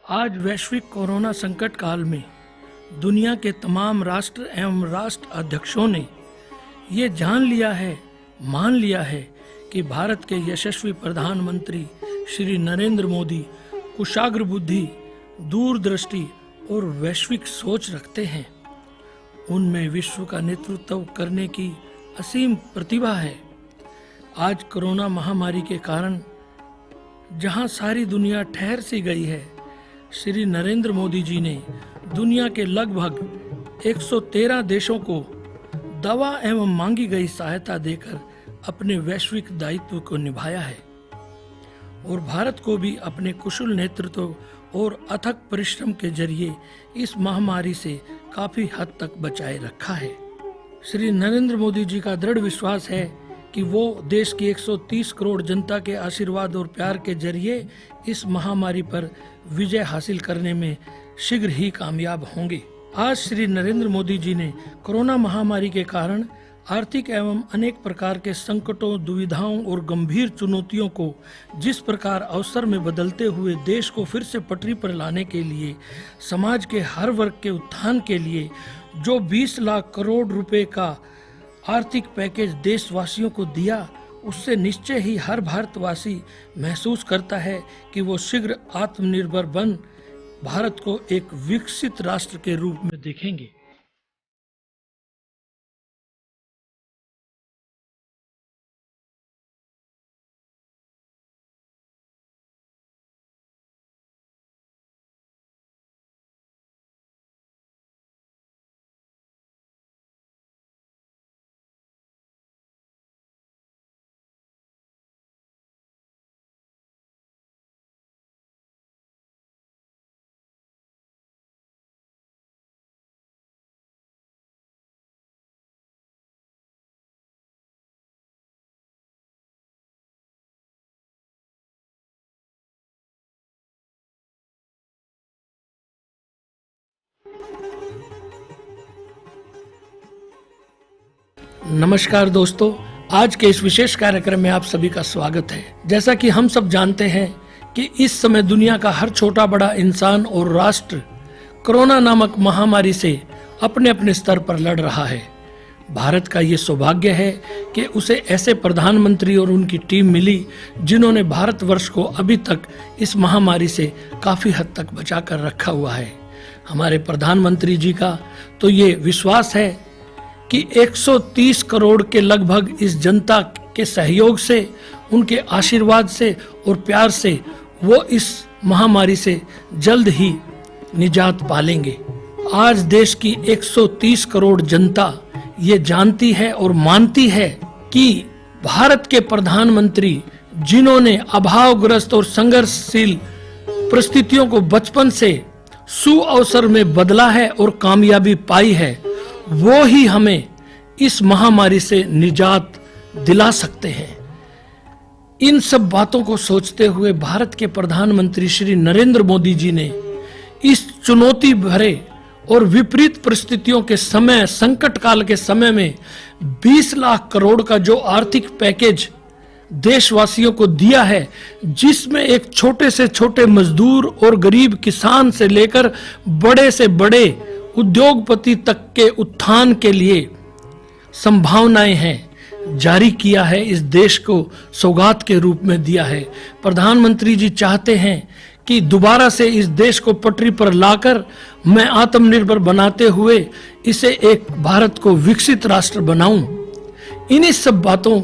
आज वैश्विक कोरोना संकट काल में दुनिया के तमाम राष्ट्र एवं राष्ट्र अध्यक्षों ने ये जान लिया है, मान लिया है कि भारत के यशस्वी प्रधानमंत्री श्री नरेंद्र मोदी कुशाग्र बुद्धि, दूरदृष्टि और वैश्विक सोच रखते हैं। उनमें विश्व का नेतृत्व करने की असीम प्रतिभा है। आज कोरोना महामारी के कारण जहां सारी दुनिया ठहर सी गई है, श्री नरेंद्र मोदी जी ने दुनिया के लगभग 113 देशों को दवा एवं मांगी गई सहायता देकर अपने वैश्विक दायित्व को निभाया है और भारत को भी अपने कुशल नेतृत्व और अथक परिश्रम के जरिए इस महामारी से काफी हद तक बचाए रखा है। श्री नरेंद्र मोदी जी का दृढ़ विश्वास है कि वो देश की 130 करोड़ जनता के आशीर्वाद और प्यार के जरिए इस महामारी पर विजय हासिल करने में शीघ्र ही कामयाब होंगे। आज श्री नरेंद्र मोदी जी ने कोरोना महामारी के कारण आर्थिक एवं अनेक प्रकार के संकटों, दुविधाओं और गंभीर चुनौतियों को जिस प्रकार अवसर में बदलते हुए देश को फिर से पटरी पर लाने के लिए, समाज के हर वर्ग के उत्थान के लिए जो 20 लाख करोड़ रुपए का आर्थिक पैकेज देशवासियों को दिया, उससे निश्चय ही हर भारतवासी महसूस करता है कि वो शीघ्र आत्मनिर्भर बन भारत को एक विकसित राष्ट्र के रूप में देखेंगे। नमस्कार दोस्तों, आज के इस विशेष कार्यक्रम में आप सभी का स्वागत है। जैसा कि हम सब जानते हैं कि इस समय दुनिया का हर छोटा बड़ा इंसान और राष्ट्र कोरोना नामक महामारी से अपने अपने स्तर पर लड़ रहा है। भारत का ये सौभाग्य है कि उसे ऐसे प्रधानमंत्री और उनकी टीम मिली जिन्होंने भारतवर्ष को अभी तक इस महामारी से काफी हद तक बचा कर रखा हुआ है। हमारे प्रधानमंत्री जी का तो ये विश्वास है कि 130 करोड़ के लगभग इस जनता के सहयोग से, उनके आशीर्वाद से और प्यार से वो इस महामारी से जल्द ही निजात पालेंगे। आज देश की 130 करोड़ जनता ये जानती है और मानती है कि भारत के प्रधानमंत्री जिन्होंने अभावग्रस्त और संघर्षशील परिस्थितियों को बचपन से सुअवसर में बदला है और कामयाबी पाई है, वो ही हमें इस महामारी से निजात दिला सकते हैं। इन सब बातों को सोचते हुए भारत के प्रधानमंत्री श्री नरेंद्र मोदी जी ने इस चुनौती भरे और विपरीत परिस्थितियों के समय, संकट काल के समय में 20 लाख करोड़ का जो आर्थिक पैकेज देशवासियों को दिया है, जिसमें एक छोटे से छोटे मजदूर और गरीब किसान से लेकर बड़े से बड़े उद्योगपति तक के उत्थान के लिए संभावनाएं हैं, जारी किया है, इस देश को सौगात के रूप में दिया है। प्रधानमंत्री जी चाहते हैं कि दोबारा से इस देश को पटरी पर लाकर मैं आत्मनिर्भर बनाते हुए इसे एक भारत को विकसित राष्ट्र बनाऊं। इन्हीं सब बातों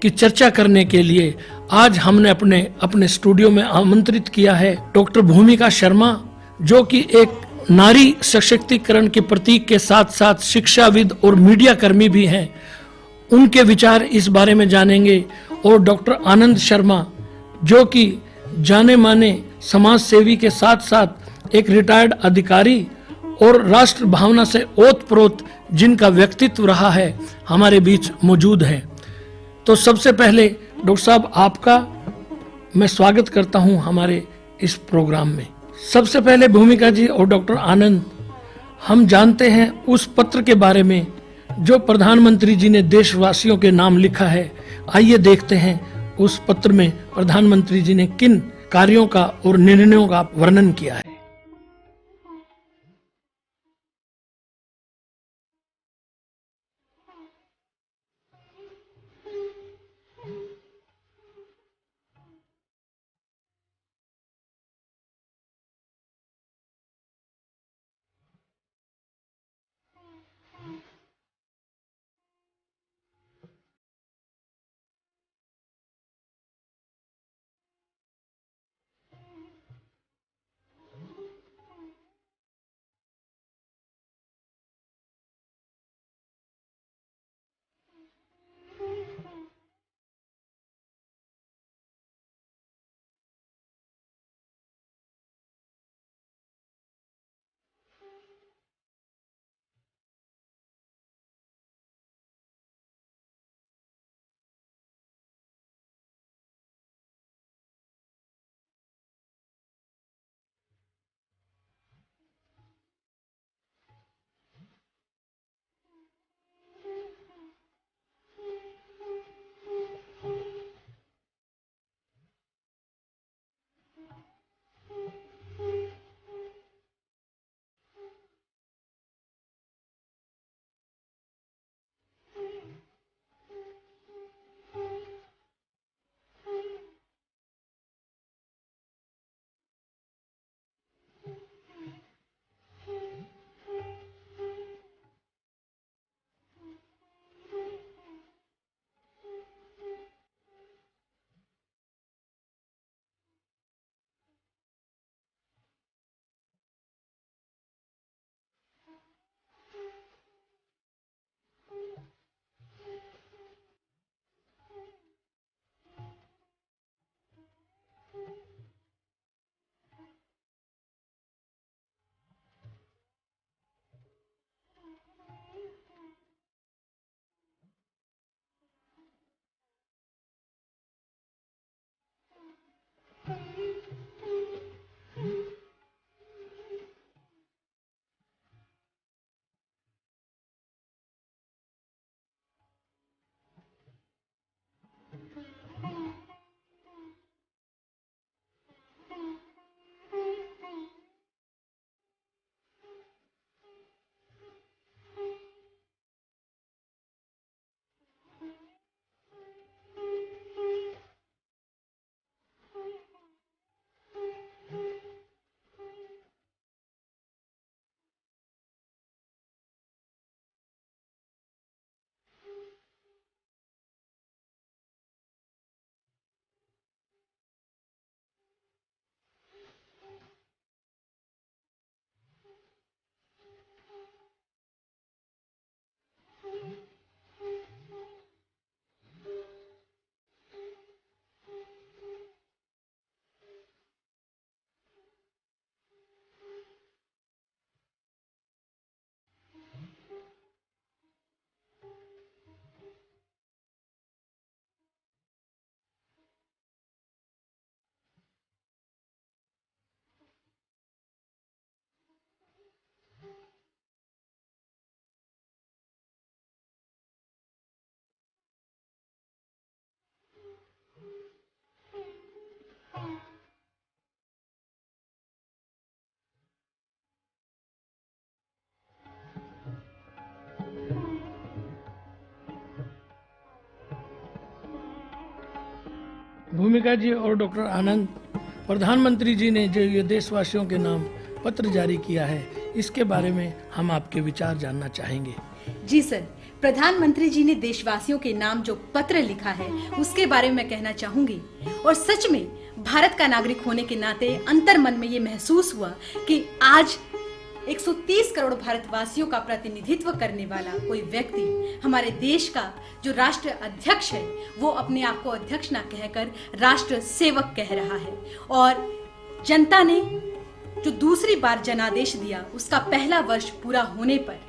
की चर्चा करने के लिए आज हमने अपने स्टूडियो में आमंत्रित किया है डॉक्टर भूमिका शर्मा, जो कि एक नारी सशक्तिकरण के प्रतीक के साथ साथ शिक्षाविद और मीडिया कर्मी भी हैं। उनके विचार इस बारे में जानेंगे। और डॉक्टर आनंद शर्मा, जो कि जाने माने समाज सेवी के साथ साथ एक रिटायर्ड अधिकारी और राष्ट्र भावना से ओतप्रोत जिनका व्यक्तित्व रहा है, हमारे बीच मौजूद हैं। तो सबसे पहले डॉक्टर साहब, आपका मैं स्वागत करता हूं हमारे इस प्रोग्राम में। सबसे पहले भूमिका जी और डॉक्टर आनंद, हम जानते हैं उस पत्र के बारे में जो प्रधानमंत्री जी ने देशवासियों के नाम लिखा है। आइए देखते हैं उस पत्र में प्रधानमंत्री जी ने किन कार्यों का और निर्णयों का वर्णन किया है। भूमिका जी और डॉक्टर आनंद, प्रधानमंत्री जी ने जो ये देशवासियों के नाम पत्र जारी किया है, इसके बारे में हम आपके विचार जानना चाहेंगे। जी सर, प्रधानमंत्री जी ने देशवासियों के नाम जो पत्र लिखा है उसके बारे में मैं कहना चाहूंगी। और सच में भारत का नागरिक होने के नाते अंतर मन में ये महसूस हुआ कि आज 130 करोड़ भारतवासियों का प्रतिनिधित्व करने वाला कोई व्यक्ति, हमारे देश का जो राष्ट्र अध्यक्ष है, वो अपने आप को अध्यक्ष ना कहकर राष्ट्र सेवक कह रहा है। और जनता ने जो दूसरी बार जनादेश दिया, उसका पहला वर्ष पूरा होने पर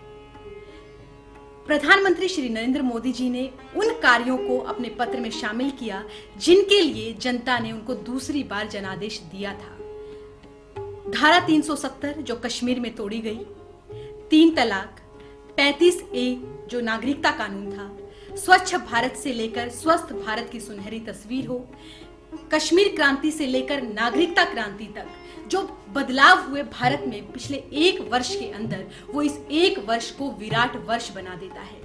प्रधानमंत्री श्री नरेंद्र मोदी जी ने उन कार्यों को अपने पत्र में शामिल किया जिनके लिए जनता ने उनको दूसरी बार जनादेश दिया था। धारा 370 जो कश्मीर में तोड़ी गई, 3 तलाक, 35A जो नागरिकता कानून था, स्वच्छ भारत से लेकर स्वस्थ भारत की सुनहरी तस्वीर हो, कश्मीर क्रांति से लेकर नागरिकता क्रांति तक जो बदलाव हुए भारत में पिछले एक वर्ष के अंदर, वो इस एक वर्ष को विराट वर्ष बना देता है।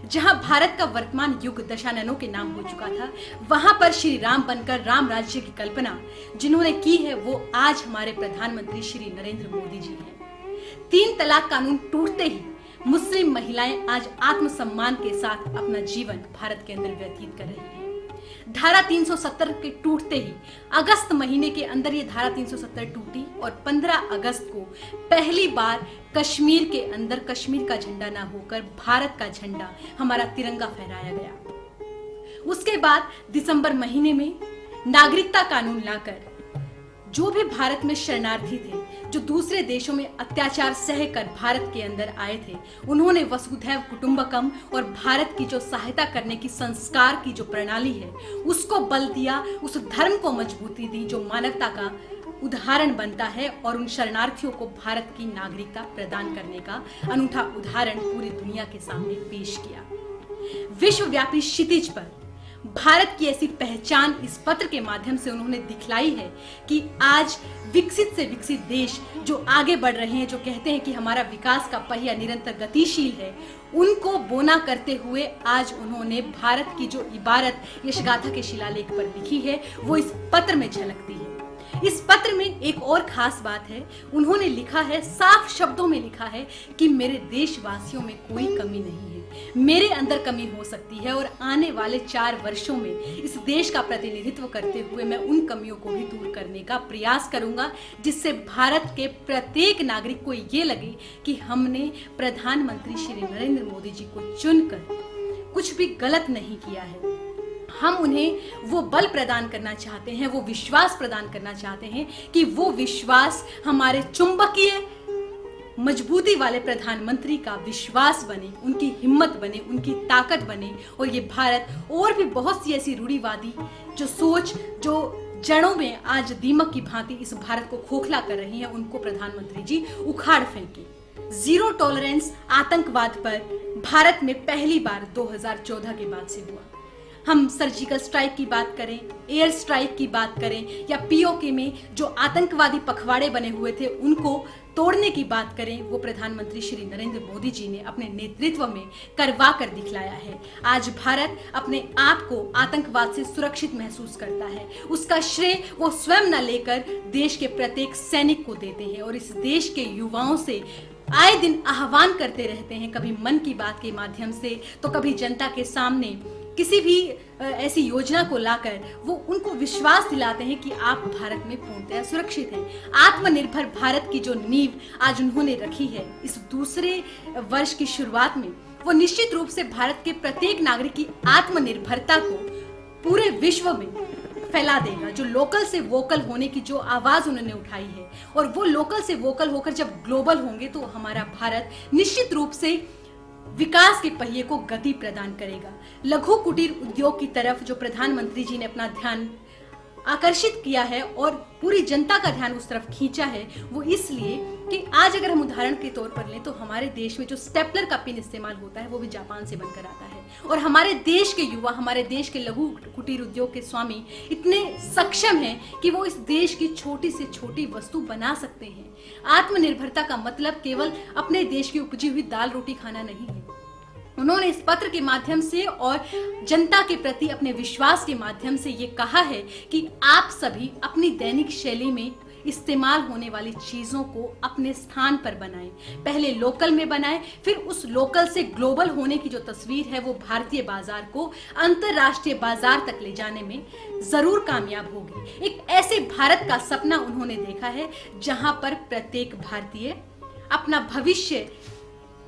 जहां भारत का वर्तमान युग दशाननों के नाम हो चुका था, वहां पर श्री राम बनकर राम राज्य की कल्पना जिन्होंने की है, वो आज हमारे प्रधानमंत्री श्री नरेंद्र मोदी जी हैं। 3 तलाक कानून टूटते ही मुस्लिम महिलाएं आज आत्मसम्मान के साथ अपना जीवन भारत के अंदर व्यतीत कर रही हैं। धारा 370 के टूटते ही अगस्त महीने के अंदर ये धारा 370 टूटी और 15 अगस्त को पहली बार कश्मीर के अंदर कश्मीर का झंडा ना होकर भारत का झंडा, हमारा तिरंगा फहराया गया। उसके बाद दिसंबर महीने में नागरिकता कानून लाकर जो भी भारत में शरणार्थी थे, जो दूसरे देशों में अत्याचार सहकर भारत के अंदर आए थे, उन्होंने वसुधैव कुटुंबकम और भारत की जो सहायता करने की संस्कार की जो प्रणाली है, उसको बल दिया, उस धर्म को मजबूती दी जो मानवता का उदाहरण बनता है और उन शरणार्थियों को भारत की नागरिकता प्रदान करने का अनूठा उदाहरण पूरी दुनिया के सामने पेश किया। विश्वव्यापी क्षितिज पर भारत की ऐसी पहचान इस पत्र के माध्यम से उन्होंने दिखलाई है कि आज विकसित से विकसित देश जो आगे बढ़ रहे हैं, जो कहते हैं कि हमारा विकास का पहिया निरंतर गतिशील है, उनको बोना करते हुए आज उन्होंने भारत की जो इबारत यशगाथा के शिलालेख पर लिखी है, वो इस पत्र में झलकती है। इस पत्र में एक और खास बात है, उन्होंने लिखा है, साफ शब्दों में लिखा है कि मेरे देशवासियों में कोई कमी नहीं है, मेरे अंदर कमी हो सकती है और आने वाले 4 वर्षों में इस देश का प्रतिनिधित्व करते हुए मैं उन कमियों को भी दूर करने का प्रयास करूंगा, जिससे भारत के प्रत्येक नागरिक को ये लगे कि हमने प्रधानमंत्री श्री नरेंद्र मोदी जी को चुनकर कुछ भी गलत नहीं किया है। हम उन्हें वो बल प्रदान करना चाहते हैं, वो विश्वास प्रदान करना चाहते हैं कि वो विश्वास हमारे चुंबकीय मजबूती वाले प्रधानमंत्री का विश्वास बने, उनकी हिम्मत बने, उनकी ताकत बने और ये भारत और भी बहुत सी ऐसी रूढ़िवादी जो सोच, जो जड़ों में आज दीमक की भांति इस भारत को खोखला कर रही है, उनको प्रधानमंत्री जी उखाड़ फेंके। जीरो टॉलरेंस आतंकवाद पर भारत में पहली बार 2014 के बाद से हुआ। हम सर्जिकल स्ट्राइक की बात करें, एयर स्ट्राइक की बात करें या पीओके में जो आतंकवादी पखवाड़े बने हुए थे उनको तोड़ने की बात करें, वो प्रधानमंत्री श्री नरेंद्र मोदी जी ने अपने नेतृत्व में करवा कर दिखलाया है। आज भारत अपने आप को आतंकवाद से सुरक्षित महसूस करता है। उसका श्रेय वो स्वयं न लेकर देश के प्रत्येक सैनिक को देते हैं और इस देश के युवाओं से आए दिन आह्वान करते रहते हैं, कभी मन की बात के माध्यम से तो कभी जनता के सामने किसी भी ऐसी योजना को लाकर वो उनको विश्वास दिलाते हैं कि आप भारत में पूर्णतः सुरक्षित हैं। आत्मनिर्भर भारत की जो नींव आज उन्होंने रखी है इस दूसरे वर्ष की शुरुआत में, वो निश्चित रूप से भारत के प्रत्येक नागरिक की आत्मनिर्भरता को पूरे विश्व में फैला देगा। जो लोकल से वोकल होने की जो आवाज उन्होंने उठाई है और वो लोकल से वोकल होकर जब ग्लोबल होंगे तो हमारा भारत निश्चित रूप से विकास के पहिए को गति प्रदान करेगा। लघु कुटीर उद्योग की तरफ जो प्रधानमंत्री जी ने अपना ध्यान आकर्षित किया है और पूरी जनता का ध्यान उस तरफ खींचा है, वो इसलिए कि आज अगर हम उदाहरण के तौर पर लें तो हमारे देश में जो स्टेपलर का पिन इस्तेमाल होता है वो भी जापान से बनकर आता है और हमारे देश के युवा, हमारे देश के लघु कुटीर उद्योग के स्वामी इतने सक्षम हैं कि वो इस देश की छोटी से छोटी वस्तु बना सकते हैं। आत्मनिर्भरता का मतलब केवल अपने देश की उपजी हुई दाल रोटी खाना नहीं है। उन्होंने इस पत्र के माध्यम से और जनता के प्रति अपने विश्वास के माध्यम से ये कहा है कि आप सभी अपनी दैनिक शैली में इस्तेमाल होने वाली चीजों को अपने स्थान पर बनाएं। पहले लोकल में बनाएं, फिर उस लोकल से ग्लोबल होने की जो तस्वीर है वो भारतीय बाजार को अंतरराष्ट्रीय बाजार तक ले जाने में जरूर कामयाब होगी। एक ऐसे भारत का सपना उन्होंने देखा है जहां पर प्रत्येक भारतीय अपना भविष्य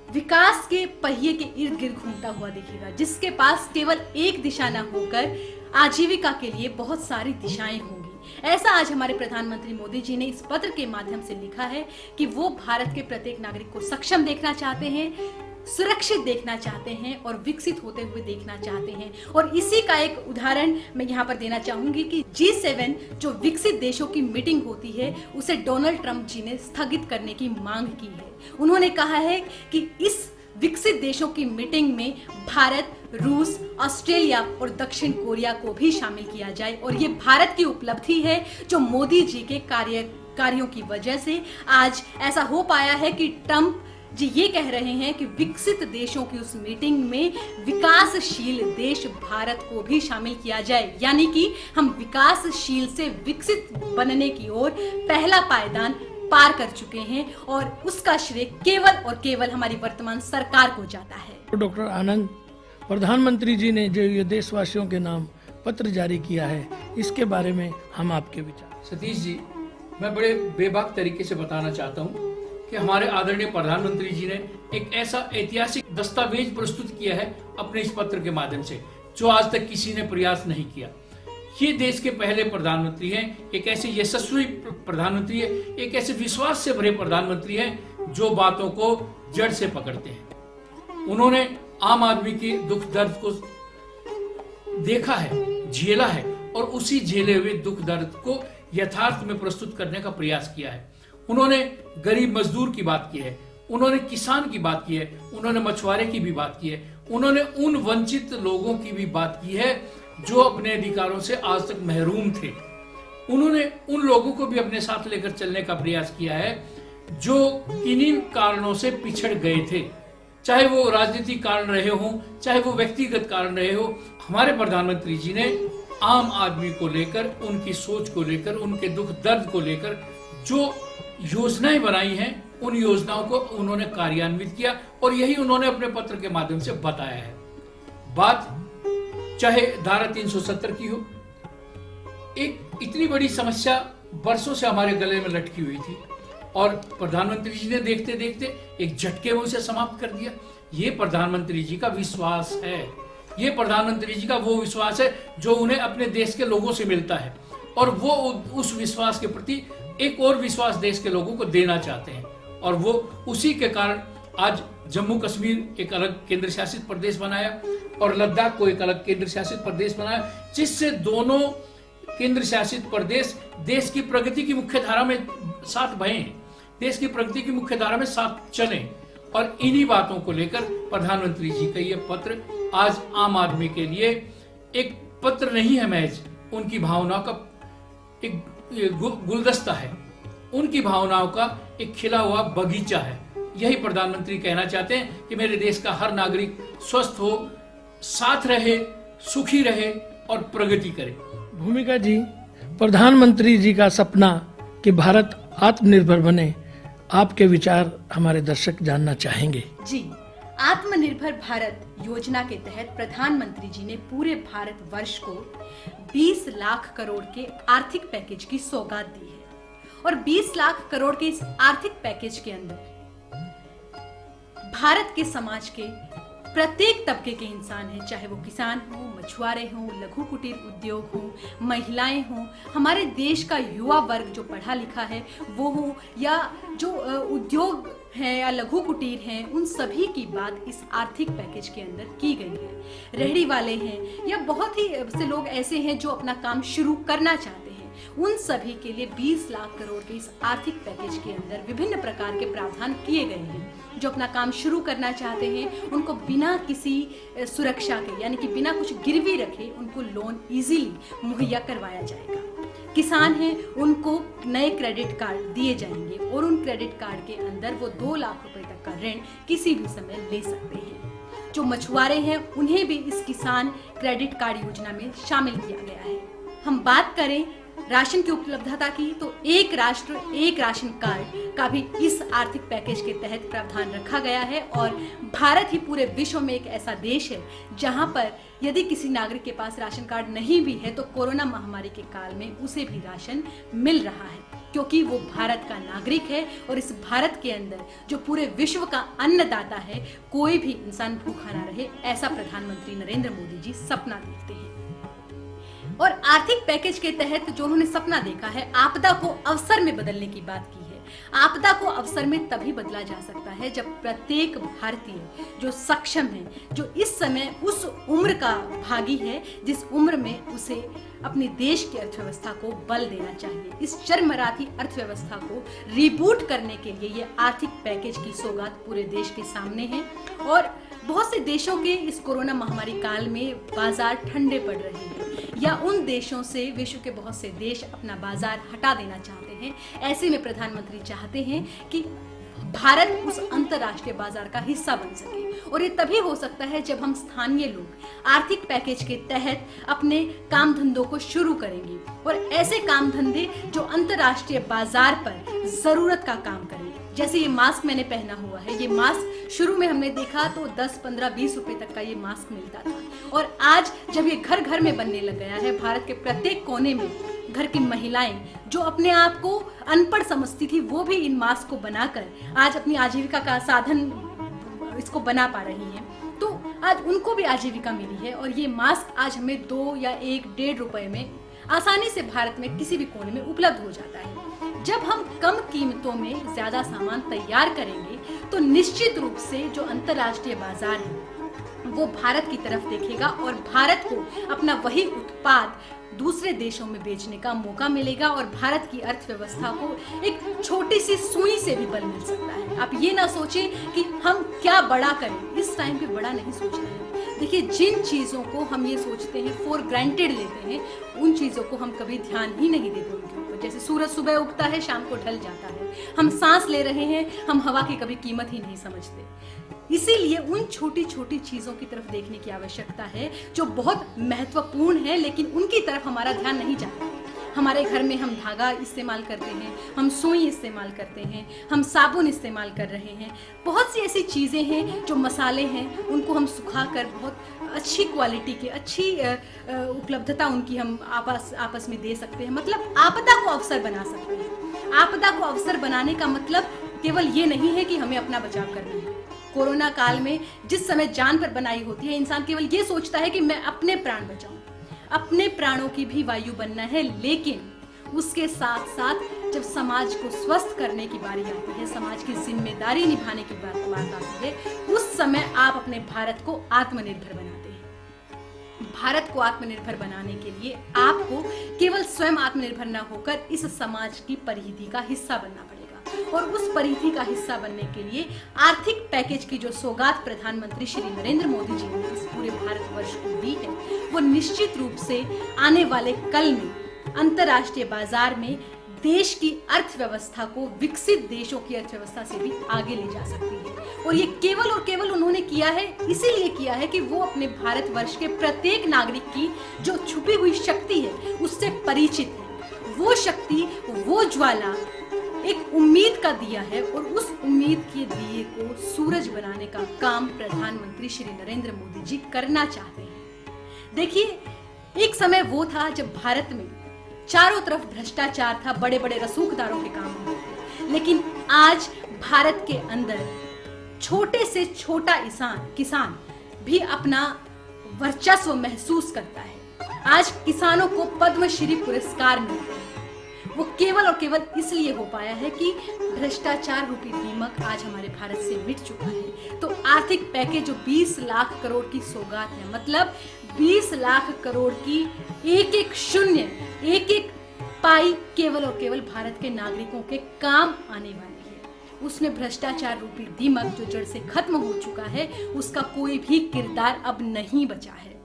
विकास के पहिए के इर्द गिर्द घूमता हुआ दिखेगा, जिसके पास केवल एक दिशा न होकर आजीविका के लिए बहुत सारी दिशाएं होंगी। ऐसा आज हमारे प्रधानमंत्री मोदी जी ने इस पत्र के माध्यम से लिखा है कि वो भारत के प्रत्येक नागरिक को सक्षम देखना चाहते हैं, सुरक्षित देखना चाहते हैं और विकसित होते हुए देखना चाहते हैं। और इसी का एक उदाहरण मैं यहाँ पर देना चाहूंगी कि G7 जो विकसित देशों की मीटिंग होती है उसे डोनाल्ड ट्रंप जी ने स्थगित करने की मांग की है। उन्होंने कहा है कि इस विकसित देशों की मीटिंग में भारत, रूस, ऑस्ट्रेलिया और दक्षिण कोरिया को भी शामिल किया जाए। और ये भारत की उपलब्धि है जो मोदी जी के कार्यों की वजह से आज ऐसा हो पाया है कि ट्रंप जी ये कह रहे हैं कि विकसित देशों की उस मीटिंग में विकासशील देश भारत को भी शामिल किया जाए, यानी कि हम विकासशील से विकसित बनने की ओर पहला पायदान पार कर चुके हैं और उसका श्रेय केवल और केवल हमारी वर्तमान सरकार को जाता है। डॉक्टर आनंद, प्रधानमंत्री जी ने जो ये देशवासियों के नाम पत्र जारी किया है, इसके बारे में हम आपके विचार। सतीश जी, मैं बड़े बेबाक तरीके से बताना चाहता हूँ कि हमारे आदरणीय प्रधानमंत्री जी ने एक ऐसा ऐतिहासिक दस्तावेज प्रस्तुत किया है अपने इस पत्र के माध्यम से, जो आज तक किसी ने प्रयास नहीं किया। ये देश के पहले प्रधानमंत्री हैं, एक ऐसे यशस्वी प्रधानमंत्री है, एक ऐसे विश्वास से भरे प्रधानमंत्री हैं जो बातों को जड़ से पकड़ते हैं। उन्होंने आम आदमी के दुख दर्द को देखा है, झेला है और उसी झेले हुए दुख दर्द को यथार्थ में प्रस्तुत करने का प्रयास किया है। उन्होंने गरीब मजदूर की बात की है, उन्होंने किसान की बात की है, उन्होंने मछुआरे की भी बात की है, उन्होंने उन वंचित लोगों की भी बात की है जो अपने अधिकारों से आज तक महरूम थे। उन्होंने उन लोगों को भी अपने साथ लेकर चलने का प्रयास किया है जो किन्हीं कारणों से पिछड़ गए थे, चाहे वो राजनीतिक कारण रहे हों, चाहे वो व्यक्तिगत कारण रहे हो। हमारे प्रधानमंत्री जी ने आम आदमी को लेकर, उनकी सोच को लेकर, उनके दुख दर्द को लेकर जो योजनाएं बनाई हैं, उन योजनाओं को उन्होंने कार्यान्वित किया और यही उन्होंने अपने पत्र के माध्यम से बताया है। बात चाहे धारा 370 की हो, एक इतनी बड़ी समस्या बरसों से हमारे गले में लटकी हुई थी और प्रधानमंत्री जी ने देखते देखते एक झटके में उसे समाप्त कर दिया। ये प्रधानमंत्री जी का विश्वास है, ये प्रधानमंत्री जी का वो विश्वास है जो उन्हें अपने देश के लोगों से मिलता है और वो उस विश्वास के प्रति एक और विश्वास देश के लोगों को देना चाहते हैं। और वो उसी के कारण आज जम्मू कश्मीर एक अलग केंद्र शासित प्रदेश बनाया और लद्दाख को एक अलग केंद्र शासित प्रदेश बनाया, जिससे दोनों केंद्र शासित प्रदेश देश की प्रगति की मुख्य धारा में साथ बहें, देश की प्रगति की मुख्य धारा में साथ चलें। और इन्हीं बातों को लेकर प्रधानमंत्री जी का ये पत्र आज आम आदमी के लिए एक पत्र नहीं है, महज उनकी भावनाओं का एक गुलदस्ता है, उनकी भावनाओं का एक खिला हुआ बगीचा है। यही प्रधानमंत्री कहना चाहते हैं कि मेरे देश का हर नागरिक स्वस्थ हो, साथ रहे, सुखी रहे और प्रगति करे। भूमिका जी, प्रधानमंत्री जी का सपना कि भारत आत्मनिर्भर बने, आपके विचार हमारे दर्शक जानना चाहेंगे। जी, आत्मनिर्भर भारत योजना के तहत प्रधानमंत्री जी ने पूरे भारत वर्ष को 20 लाख करोड़ के आर्थिक पैकेज की सौगात दी है और 20 लाख करोड़ के इस आर्थिक पैकेज के अंदर भारत के समाज के प्रत्येक तबके के इंसान हैं, चाहे वो किसान हो, मछुआरे हों, लघु कुटीर उद्योग हो, महिलाएं हों, हमारे देश का युवा वर्ग जो पढ़ा लिखा है वो हो, या जो उद्योग हैं या लघु कुटीर हैं, उन सभी की बात इस आर्थिक पैकेज के अंदर की गई है। रेहड़ी वाले हैं या बहुत ही से लोग ऐसे हैं जो अपना काम शुरू करना चाहते हैं, उन सभी के लिए 20 लाख करोड़ के इस आर्थिक पैकेज के अंदर विभिन्न प्रकार के प्रावधान किए गए हैं। जो अपना काम शुरू करना चाहते हैं उनको बिना किसी सुरक्षा के, यानी कि बिना कुछ गिरवी रखे, उनको लोन इजीली मुहैया करवाया जाएगा। किसान हैं उनको नए क्रेडिट कार्ड दिए जाएंगे और उन क्रेडिट कार्ड के अंदर वो 2 लाख रुपए तक का ऋण किसी भी समय ले सकते हैं। जो मछुआरे हैं उन्हें भी इस किसान क्रेडिट कार्ड योजना में शामिल किया गया है। हम बात करें राशन की उपलब्धता की, तो एक राष्ट्र एक राशन कार्ड का भी इस आर्थिक पैकेज के तहत प्रावधान रखा गया है और भारत ही पूरे विश्व में एक ऐसा देश है जहां पर यदि किसी नागरिक के पास राशन कार्ड नहीं भी है तो कोरोना महामारी के काल में उसे भी राशन मिल रहा है, क्योंकि वो भारत का नागरिक है और इस भारत के अंदर जो पूरे विश्व का अन्नदाता है, कोई भी इंसान भूखा ना रहे, ऐसा प्रधानमंत्री नरेंद्र मोदी जी सपना देखते हैं। और आर्थिक पैकेज के तहत जो उन्होंने सपना देखा है, आपदा को अवसर में बदलने की बात की है। आपदा को अवसर में तभी बदला जा सकता है जब प्रत्येक भारतीय जो सक्षम है, जो इस समय उस उम्र का भागी है जिस उम्र में उसे अपने देश की अर्थव्यवस्था को बल देना चाहिए। इस चरमराती अर्थव्यवस्था को रीबूट करने के लिए ये आर्थिक पैकेज की सौगात पूरे देश के सामने है। और बहुत से देशों के इस कोरोना महामारी काल में बाजार ठंडे पड़ रहे हैं या उन देशों से विश्व के बहुत से देश अपना बाजार हटा देना चाहते हैं। ऐसे में प्रधानमंत्री चाहते हैं कि भारत उस अंतर्राष्ट्रीय बाजार का हिस्सा बन सके, और ये तभी हो सकता है जब हम स्थानीय लोग आर्थिक पैकेज के तहत अपने काम धंधों को शुरू करेंगे, और ऐसे काम धंधे जो अंतर्राष्ट्रीय बाजार पर जरूरत का काम करेंगे। जैसे ये मास्क मैंने पहना हुआ है, ये मास्क शुरू में हमने देखा तो 10, 15, 20 रुपए तक का ये मास्क मिलता था, और आज जब ये घर घर में बनने लग गया है, भारत के प्रत्येक कोने में घर की महिलाएं जो अपने आप को अनपढ़ समझती थी वो भी इन मास्क को बनाकर आज अपनी आजीविका का साधन इसको बना पा रही हैं। तो आज उनको भी आजीविका मिली है, और ये मास्क आज हमें 2 या 1-1.5 रुपए में आसानी से भारत में किसी भी कोने में उपलब्ध हो जाता है। जब हम कम कीमतों में ज्यादा सामान तैयार करेंगे तो निश्चित रूप से जो अंतर्राष्ट्रीय बाजार है वो भारत की तरफ देखेगा, और भारत को अपना वही उत्पाद दूसरे देशों में बेचने का मौका मिलेगा, और भारत की अर्थव्यवस्था को एक छोटी सी सुई से भी बल मिल सकता है। आप ये ना सोचें कि हम क्या बड़ा करें, इस टाइम पे बड़ा नहीं सोचना है। देखिए, जिन चीजों को हम ये सोचते हैं, फॉर ग्रांटेड लेते हैं, उन चीजों को हम कभी ध्यान ही नहीं देते उनके ऊपर। जैसे सूरज सुबह उगता है, शाम को ढल जाता है। हम सांस ले रहे हैं, हम हवा की कभी कीमत ही नहीं समझते। इसीलिए उन छोटी छोटी चीजों की तरफ देखने की आवश्यकता है जो बहुत महत्वपूर्ण है, लेकिन उनकी तरफ हमारा ध्यान नहीं जाता। हमारे घर में हम धागा इस्तेमाल करते हैं, हम सुई इस्तेमाल करते हैं, हम साबुन इस्तेमाल कर रहे हैं। बहुत सी ऐसी चीज़ें हैं जो मसाले हैं, उनको हम सुखाकर बहुत अच्छी क्वालिटी के, अच्छी उपलब्धता उनकी हम आपस में दे सकते हैं। मतलब आपदा को अवसर बना सकते हैं। आपदा को अवसर बनाने का मतलब केवल ये नहीं है कि हमें अपना बचाव करना है। कोरोना काल में जिस समय जान पर बनाई होती है, इंसान केवल ये सोचता है कि मैं अपने प्राण बचाऊं, अपने प्राणों की भी वायु बनना है। लेकिन उसके साथ साथ जब समाज को स्वस्थ करने की बारी आती है, समाज की जिम्मेदारी निभाने की बात आती है, उस समय आप अपने भारत को आत्मनिर्भर बनाते हैं। भारत को आत्मनिर्भर बनाने के लिए आपको केवल स्वयं आत्मनिर्भर न होकर इस समाज की परिधि का हिस्सा बनना पड़ेगा, और उस परिधि का हिस्सा बनने के लिए आर्थिक पैकेज की जो सौगात प्रधानमंत्री श्री नरेंद्र मोदी जी ने इस पूरे भारतवर्ष को दी है, वो निश्चित रूप से आने वाले कल में अंतर्राष्ट्रीय बाजार में देश की अर्थव्यवस्था को विकसित देशों की अर्थव्यवस्था से भी आगे ले जा सकती है। और ये केवल और केवल उन्होंने किया है, इसीलिए किया है कि वो अपने भारतवर्ष के प्रत्येक नागरिक की जो छुपी हुई शक्ति है उससे परिचित है। वो शक्ति, वो ज्वाला एक उम्मीद का दिया है, और उस उम्मीद के दिए को सूरज बनाने का काम प्रधानमंत्री श्री नरेंद्र मोदी जी करना चाहते हैं। देखिए, एक समय वो था जब भारत में चारों तरफ भ्रष्टाचार था, बड़े बड़े रसूखदारों के काम होते थे। लेकिन आज भारत के अंदर छोटे से छोटा किसान भी अपना वर्चस्व महसूस करता है। आज किसानों को पद्मश्री पुरस्कार मिलते हैं। वो केवल और केवल इसलिए हो पाया है कि भ्रष्टाचार रूपी दीमक आज हमारे भारत से मिट चुका है। तो आर्थिक पैकेज जो 20 लाख करोड़ की सौगात है, मतलब 20 लाख करोड़ की एक एक शून्य, एक एक पाई केवल और केवल भारत के नागरिकों के काम आने वाली है। उसमें भ्रष्टाचार रूपी दीमक जो जड़ से खत्म हो चुका है, उसका कोई भी किरदार अब नहीं बचा है।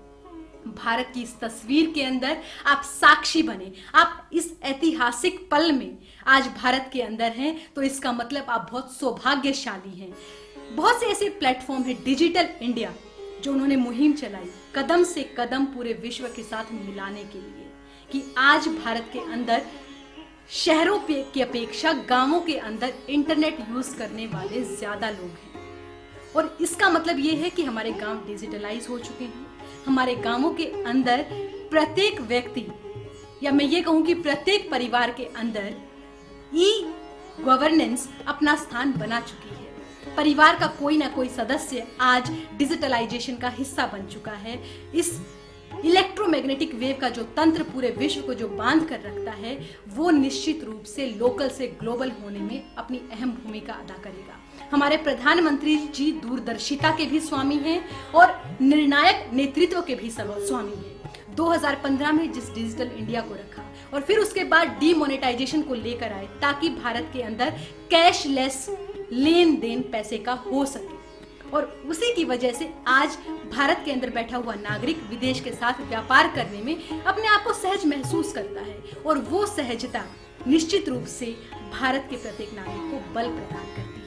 भारत की इस तस्वीर के अंदर आप साक्षी बने, आप इस ऐतिहासिक पल में आज भारत के अंदर हैं, तो इसका मतलब आप बहुत सौभाग्यशाली हैं। बहुत से ऐसे प्लेटफॉर्म है, डिजिटल इंडिया, जो उन्होंने मुहिम चलाई कदम से कदम पूरे विश्व के साथ मिलाने के लिए, कि आज भारत के अंदर शहरों की अपेक्षा गांवों के अंदर इंटरनेट यूज करने वाले ज्यादा लोग हैं। और इसका मतलब ये है कि हमारे गांव डिजिटलाइज हो चुके हैं। हमारे गांवों के अंदर प्रत्येक व्यक्ति, या मैं ये कहूं कि प्रत्येक परिवार के अंदर ई गवर्नेंस अपना स्थान बना चुकी है। परिवार का कोई ना कोई सदस्य आज डिजिटलाइजेशन का हिस्सा बन चुका है। इस इलेक्ट्रोमैग्नेटिक वेव का जो तंत्र पूरे विश्व को जो बांध कर रखता है, वो निश्चित रूप से लोकल से ग्लोबल होने में अपनी अहम भूमिका अदा करेगा। हमारे प्रधानमंत्री जी दूरदर्शिता के भी स्वामी हैं और निर्णायक नेतृत्व के भी स्वामी हैं। 2015 में जिस डिजिटल इंडिया को रखा और फिर उसके बाद डीमोनेटाइजेशन को लेकर आए ताकि भारत के अंदर कैशलेस लेन देन पैसे का हो सके, और उसी की वजह से आज भारत के अंदर बैठा हुआ नागरिक विदेश के साथ व्यापार करने में अपने आप को सहज महसूस करता है, और वो सहजता निश्चित रूप से भारत के प्रत्येक नागरिक को बल प्रदान करती है।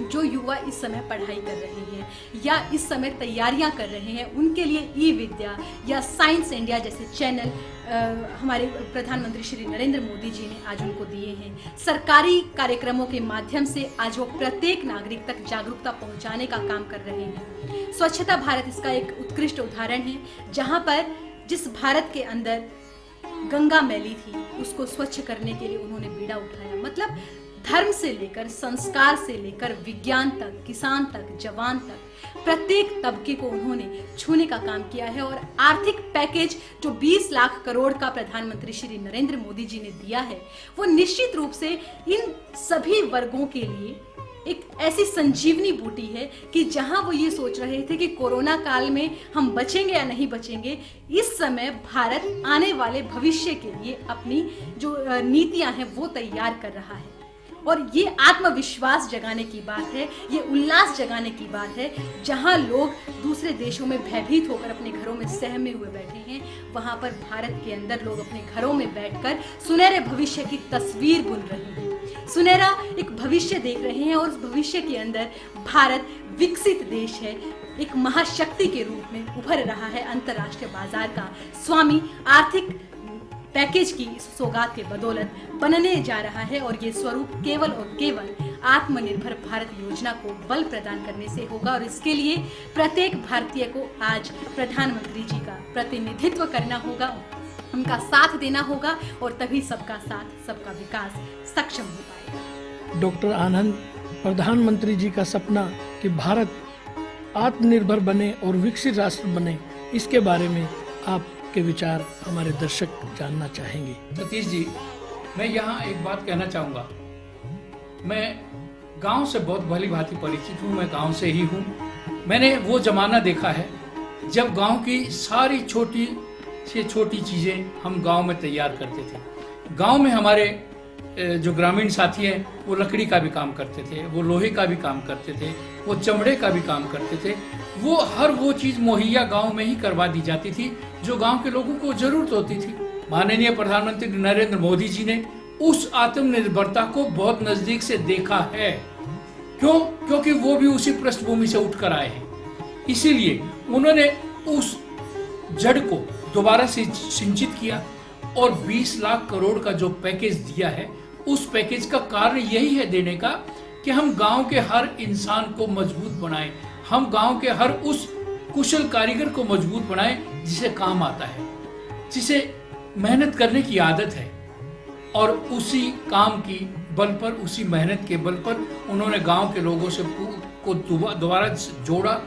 जो युवा इस समय पढ़ाई कर रहे हैं या इस समय तैयारियां कर रहे हैं, उनके लिए ई विद्या या साइंस इंडिया जैसे चैनल हमारे प्रधानमंत्री श्री नरेंद्र मोदी जी ने आज उनको दिए हैं। सरकारी कार्यक्रमों के माध्यम से आज वो प्रत्येक नागरिक तक जागरूकता पहुंचाने का काम कर रहे हैं। स्वच्छता भारत इसका एक उत्कृष्ट उदाहरण है, जहां पर जिस भारत के अंदर गंगा मैली थी उसको स्वच्छ करने के लिए उन्होंने बीड़ा उठाया। मतलब धर्म से लेकर संस्कार से लेकर विज्ञान तक, किसान तक, जवान तक प्रत्येक तबके को उन्होंने छूने का काम किया है। और आर्थिक पैकेज जो 20 लाख करोड़ का प्रधानमंत्री श्री नरेंद्र मोदी जी ने दिया है, वो निश्चित रूप से इन सभी वर्गों के लिए एक ऐसी संजीवनी बूटी है कि जहां वो ये सोच रहे थे कि कोरोना काल में हम बचेंगे या नहीं बचेंगे, इस समय भारत आने वाले भविष्य के लिए अपनी जो नीतियां हैं वो तैयार कर रहा है। और ये आत्मविश्वास जगाने की बात है, ये उल्लास जगाने की बात है। जहां लोग दूसरे देशों में भयभीत होकर अपने घरों में सहमे हुए बैठे हैं, वहां पर भारत के अंदर लोग अपने घरों में बैठकर सुनहरे भविष्य की तस्वीर बुन रहे हैं, सुनहरा एक भविष्य देख रहे हैं। और उस भविष्य के अंदर भारत विकसित देश है, एक महाशक्ति के रूप में उभर रहा है, अंतर्राष्ट्रीय बाजार का स्वामी आर्थिक पैकेज की इस सौगात के बदौलत बनने जा रहा है। और ये स्वरूप केवल और केवल आत्मनिर्भर भारत योजना को बल प्रदान करने से होगा। और इसके लिए प्रत्येक भारतीय को आज प्रधानमंत्री जी का प्रतिनिधित्व करना होगा, उनका साथ देना होगा, और तभी सबका साथ सबका विकास सक्षम हो पाएगा। डॉक्टर आनंद, प्रधानमंत्री जी का सपना कि भारत आत्मनिर्भर बने और विकसित राष्ट्र बने, इसके बारे में आप के विचार हमारे दर्शक जानना चाहेंगे। सतीश जी, मैं यहाँ एक बात कहना चाहूँगा। मैं गांव से बहुत भली भांति परिचित हूँ, मैं गांव से ही हूँ। मैंने वो जमाना देखा है जब गांव की सारी छोटी से छोटी चीज़ें हम गांव में तैयार करते थे। गांव में हमारे जो ग्रामीण साथी हैं वो लकड़ी का भी काम करते थे, वो लोहे का भी काम करते थे, वो चमड़े का भी काम करते थे। वो हर वो चीज़ मुहैया गांव में ही करवा दी जाती थी जो गांव के लोगों को जरूरत होती थी। माननीय प्रधानमंत्री नरेंद्र मोदी जी ने उस आत्मनिर्भरता को बहुत नजदीक से देखा है। क्यों? क्योंकि वो भी उसी पृष्ठभूमि से उठकर आए हैं। इसीलिए उन्होंने उस जड़ को दोबारा से सिंचित किया और 20 लाख करोड़ का जो पैकेज दिया है, उस पैकेज का कारण यही है देने का कि हम गांव के हर इंसान को मजबूत बनाएं, हम गांव के हर उस कुशल कारीगर को मजबूत बनाएं जिसे काम आता है, जिसे मेहनत करने की आदत है। और उसी काम की बल पर, उसी मेहनत के बल पर उन्होंने गांव के लोगों से को दोबारा जोड़ा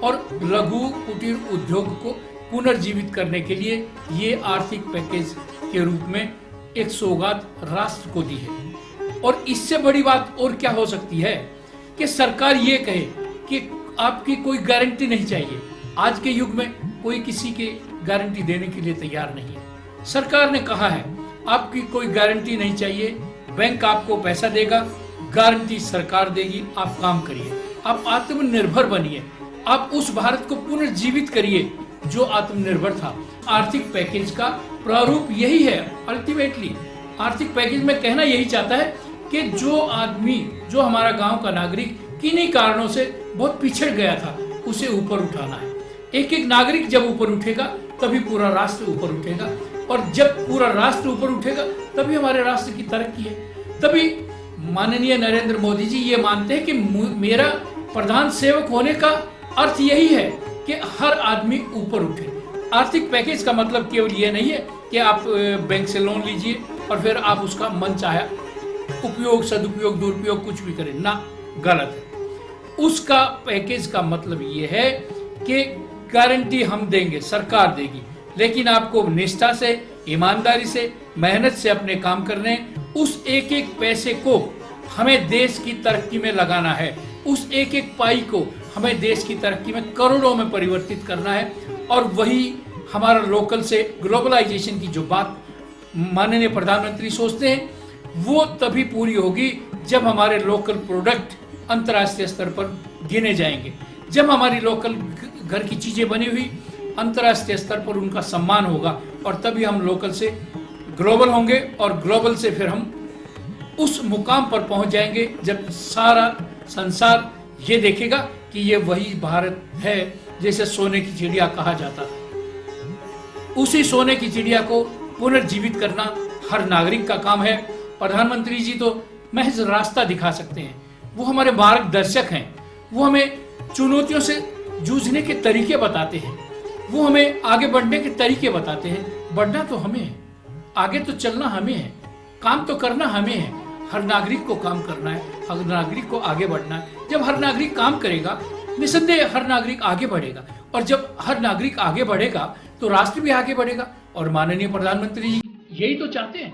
और लघु कुटीर उद्योग को पुनर्जीवित करने के लिए ये आर्थिक पैकेज के रूप में एक सौगात राष्ट्र को दी है। और इससे बड़ी बात और क्या हो सकती है कि सरकार ये कहे कि आपकी कोई गारंटी नहीं चाहिए। आज के युग में कोई किसी के गारंटी देने के लिए तैयार नहीं है। सरकार ने कहा है आपकी कोई गारंटी नहीं चाहिए, बैंक आपको पैसा देगा, गारंटी सरकार देगी, आप काम करिए, आप आत्मनिर्भर बनिए, आप उस भारत को पुनर्जीवित करिए जो आत्मनिर्भर था। आर्थिक पैकेज का प्रारूप यही है। अल्टीमेटली आर्थिक पैकेज में कहना यही चाहता है कि जो आदमी, जो हमारा गांव का नागरिक किन्हीं कारणों से बहुत पिछड़ गया था, उसे ऊपर उठाना है। एक एक नागरिक जब ऊपर उठेगा तभी पूरा राष्ट्र ऊपर उठेगा, और जब पूरा राष्ट्र ऊपर उठेगा तभी हमारे राष्ट्र की तरक्की है। तभी माननीय नरेंद्र मोदी जी ये मानते हैं कि मेरा प्रधान सेवक होने का अर्थ यही है कि हर आदमी ऊपर उठे। आर्थिक पैकेज का मतलब केवल ये नहीं है कि आप बैंक से लोन लीजिए और फिर आप उसका मन चाहे उपयोग, सदुपयोग, दुरुपयोग कुछ भी करें, ना, गलत है। उसका पैकेज का मतलब ये है कि गारंटी हम देंगे, सरकार देगी, लेकिन आपको निष्ठा से, ईमानदारी से, मेहनत से अपने काम करने हैं। उस एक एक पैसे को हमें देश की तरक्की में लगाना है, उस एक एक पाई को हमें देश की तरक्की में करोड़ों में परिवर्तित करना है। और वही हमारा लोकल से ग्लोबलाइजेशन की जो बात माननीय प्रधानमंत्री सोचते हैं, वो तभी पूरी होगी जब हमारे लोकल प्रोडक्ट अंतर्राष्ट्रीय स्तर पर गिने जाएंगे, जब हमारी लोकल घर की चीजें बनी हुई अंतर्राष्ट्रीय स्तर पर उनका सम्मान होगा, और तभी हम लोकल से ग्लोबल होंगे, और ग्लोबल से फिर हम उस मुकाम पर पहुंच जाएंगे जब सारा संसार ये देखेगा कि ये वही भारत है जैसे सोने की चिड़िया कहा जाता था। उसी सोने की चिड़िया को पुनर्जीवित करना हर नागरिक का काम है। प्रधानमंत्री जी तो महज रास्ता दिखा सकते हैं, वो हमारे मार्गदर्शक हैं, वो हमें चुनौतियों से जूझने के तरीके बताते हैं, वो हमें आगे बढ़ने के तरीके बताते हैं। बढ़ना तो हमें है, आगे तो चलना हमें है, काम तो करना हमें है। हर नागरिक को काम करना है, हर नागरिक को आगे बढ़ना है। जब हर नागरिक काम करेगा, निसंदेह हर नागरिक आगे बढ़ेगा, और जब हर नागरिक आगे बढ़ेगा तो राष्ट्र भी आगे बढ़ेगा। और माननीय प्रधानमंत्री जी यही तो चाहते हैं।